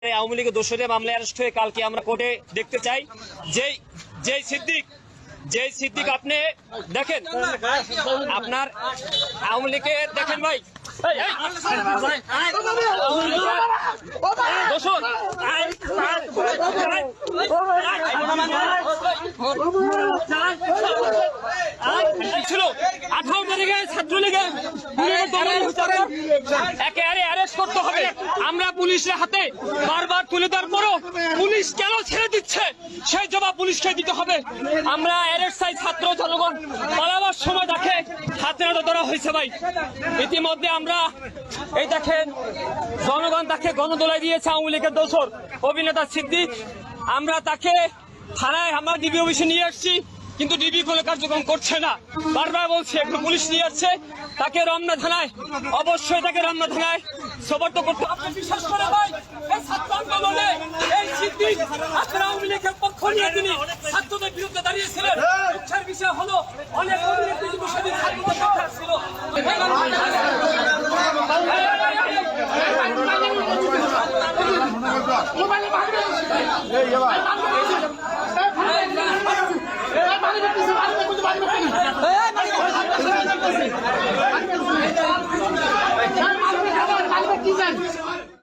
আওয়ামী লীগের দোষরে মামলায় অ্যারেস্ট হয়ে কালকে আমরা কোর্টে দেখতে চাই। যেই সিদ্দিক আপনি দেখেন, আপনার আওয়ামী লীগের দেখেন ভাই ছিল 18 তারিখে ছাত্রলীগের একেবারে অ্যারেস্ট করতে হবে। আমরা পুলিশের হাতে বারবার তুলে দেওয়ার পরও পুলিশ কেন ছেড়ে দিচ্ছে সেই জবাব পুলিশকে দিতে হবে। আমরা অ্যারেস্ট চাই, ছাত্র জনগণ পালাবার সময় তাকে হাতে নাতে ধরা হয়েছে ভাই। ইতিমধ্যে আমরা এই দেখেন জনগণ তাকে গণদোলায় দিয়েছে আওয়ামী লীগের দোসর অভিনেতা সিদ্দিক। আমরা তাকে থানায় আমরা ডিবি অফিসে নিয়ে আসছি, কিন্তু ডিবি কোনো কার্যক্রম করছে না। বারবার বলছে একটু পুলিশ নিয়ে আসছে, তাকে রমনা থানায় অবশ্যই তাকে রমনা থানায় সোপর্দ করতে। আপনি বিশ্বাস করে ভাই এই ছাত্র আন্দোলনে এই সিদ্দিক আপনার আওয়ামী লীগের পক্ষ নিয়ে তিনি ছাত্রদের বিরুদ্ধে দাঁড়িয়েছিলেন। দুঃখের বিষয় হলো অনেক অভিনেত্রী কিন্তু সেদিন ছাত্রদের পক্ষে ছিল।